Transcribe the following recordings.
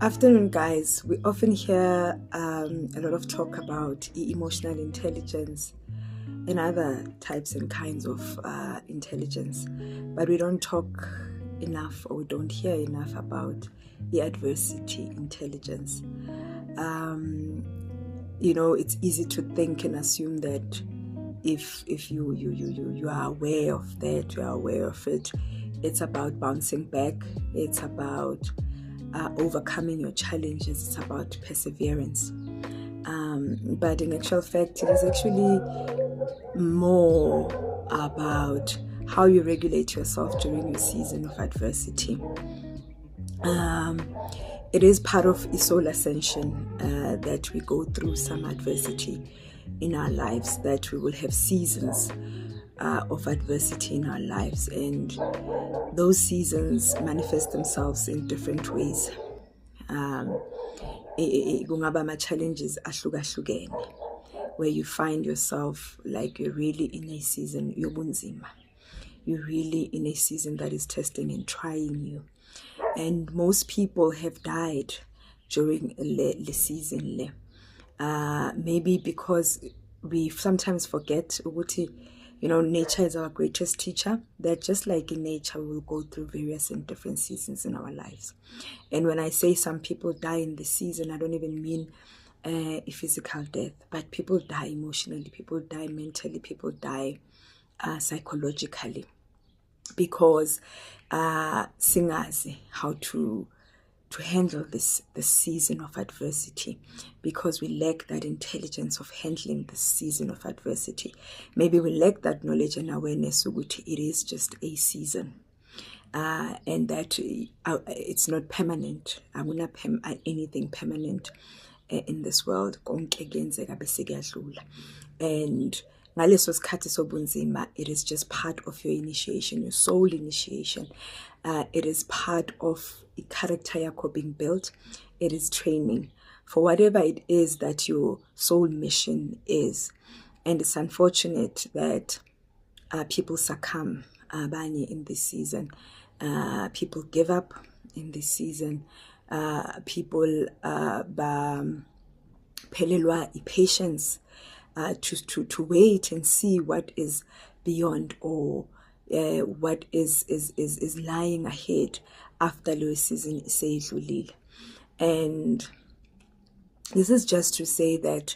Afternoon, guys. We often hear a lot of talk about emotional intelligence and other types and kinds of intelligence, but we don't talk enough or we don't hear enough about the adversity intelligence. It's easy to think and assume that if you are aware of that, you are aware of it, it's about bouncing back, it's about overcoming your challenges, it's about perseverance. But in actual fact, it is actually more about how you regulate yourself during your season of adversity. It is part of a soul ascension that we go through some adversity in our lives, that we will have seasons of adversity in our lives, and those seasons manifest themselves in different ways. Kungaba ama-challenges ahlukahlukene, where you find yourself like you're really in a season yobunzima. You're really in a season that is testing and trying you. And most people have died during the season. Maybe because we sometimes forget nature is our greatest teacher, that just like in nature, we will go through various and different seasons in our lives. And when I say some people die in the season, I don't even mean a physical death, but people die emotionally, people die mentally, people die psychologically, because singazi how to handle this season of adversity, because we lack that intelligence of handling the season of adversity. Maybe we lack that knowledge and awareness ukuthi it is just a season, and that it's not permanent. Anything permanent in this world. Konke kuyenzeka bese kuyadlula. And ngaleso sikhathi sobunzima, it is just part of your initiation, your soul initiation. It is part of a character yakho being built. It is training for whatever it is that your soul mission is. And it's unfortunate that people succumb in this season. People give up in this season. People pelelwa patience to wait and see what is beyond, or what is lying ahead after the season seyidlulile. And this is just to say that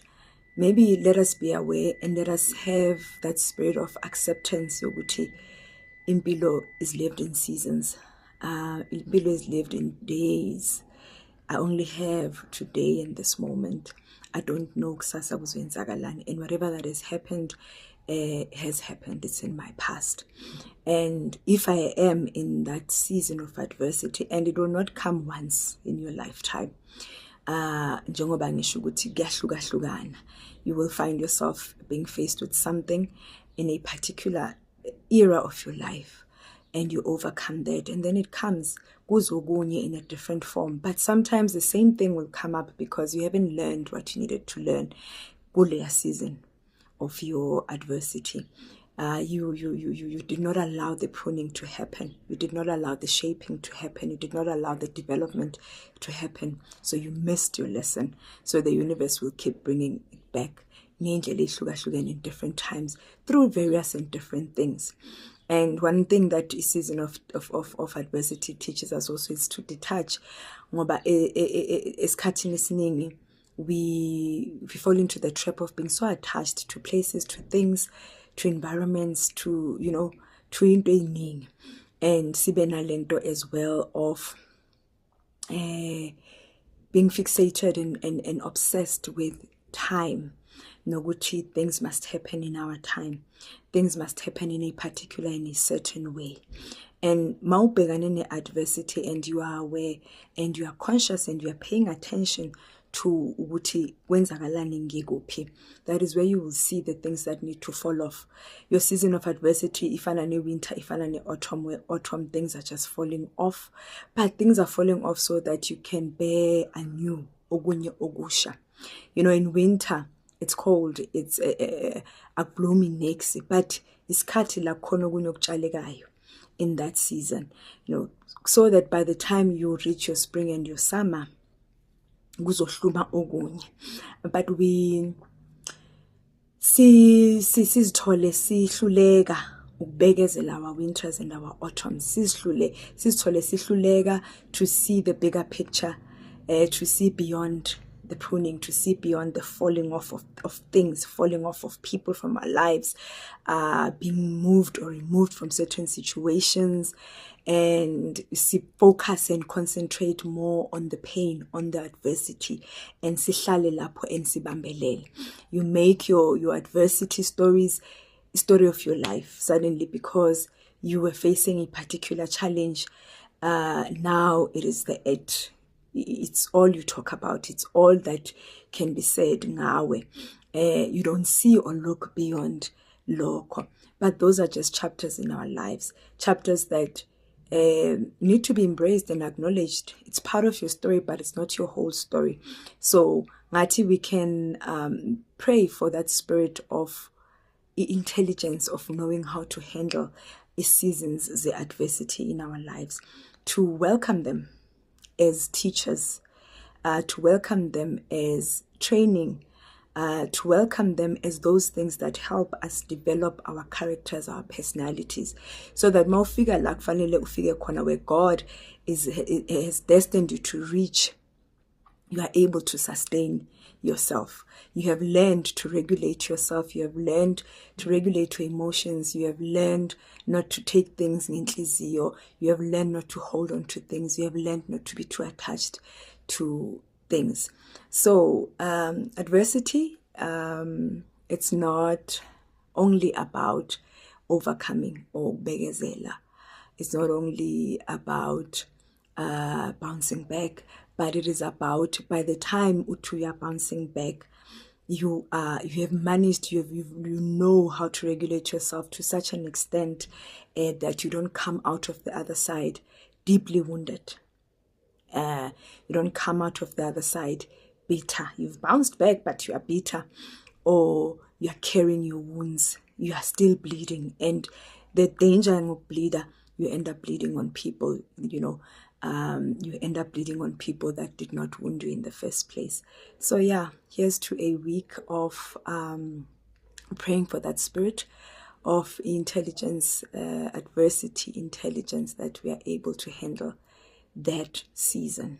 maybe let us be aware and let us have that spirit of acceptance yokuthi impilo is lived in seasons. Impilo is lived in days. I only have today and this moment. I don't know kusasa kuzoyenzakalani, and whatever that has happened has happened. It's in my past. And if I am in that season of adversity, and it will not come once in your lifetime, njengoba ngisho ukuthi kuyahlukahlukana, you will find yourself being faced with something in a particular era of your life, and you overcome that, and then it comes kuzokunye in a different form. But sometimes the same thing will come up because you haven't learned what you needed to learn kuleya season of your adversity. You did not allow the pruning to happen. You did not allow the shaping to happen. You did not allow the development to happen. So you missed your lesson. So the universe will keep bringing it back in different times through various and different things. And one thing that a season of adversity teaches us also is to detach. Ngoba esikhathini esiningi we fall into the trap of being so attached to places, to things, to environments, to into eyiningi, and sibe nalento as well of being fixated and obsessed with time. Noguchi, things must happen in our time. Things must happen in a certain way. And maubhekane adversity, and you are aware, and you are conscious, and you are paying attention to ukuthi kwenzakalani ngikuphi. That is where you will see the things that need to fall off. Your season of adversity, ifana ne-winter, ifana ne-autumn, where autumn things are just falling off. But things are falling off so that you can bear anew okunye okusha. In winter, it's cold, it's gloomy next, but isikhathi la khona okunye okutshalekayo in that season, so that by the time you reach your spring and your summer, kuzohluma okunye. But we sizithole sihluleka ukubekezela our winters and our autumns. Sizithole sihluleka to see the bigger picture, to see beyond the pruning, to see beyond the falling off of things, falling off of people from our lives, being moved or removed from certain situations, and focus and concentrate more on the pain, on the adversity, and sihlale lapho and sibambelele. You make your adversity stories a story of your life suddenly, because you were facing a particular challenge. Now it is the edge. It's all you talk about. It's all that can be said ngawe. You don't see or look beyond lokho. But those are just chapters in our lives. Chapters that need to be embraced and acknowledged. It's part of your story, but it's not your whole story. So, ngathi, we can pray for that spirit of intelligence, of knowing how to handle the seasons, the adversity in our lives, to welcome them as teachers, to welcome them as training, to welcome them as those things that help us develop our characters, our personalities, so that mawufika la kufanele ufike khona where God has destined you to reach, you are able to sustain yourself. You have learned to regulate yourself. You have learned to regulate your emotions. You have learned not to take things ngenhliziyo. You have learned not to hold on to things. You have learned not to be too attached to things. So adversity, it's not only about overcoming or bekezela. It's not only about bouncing back, but it is about, by the time you are bouncing back, you have managed, you know how to regulate yourself to such an extent that you don't come out of the other side deeply wounded. You don't come out of the other side bitter. You've bounced back, but you are bitter, or you are carrying your wounds. You are still bleeding, and the danger of bleeder, you end up bleeding on people, you end up bleeding on people that did not wound you in the first place. So yeah, here's to a week of praying for that spirit of intelligence, adversity intelligence, that we are able to handle that season.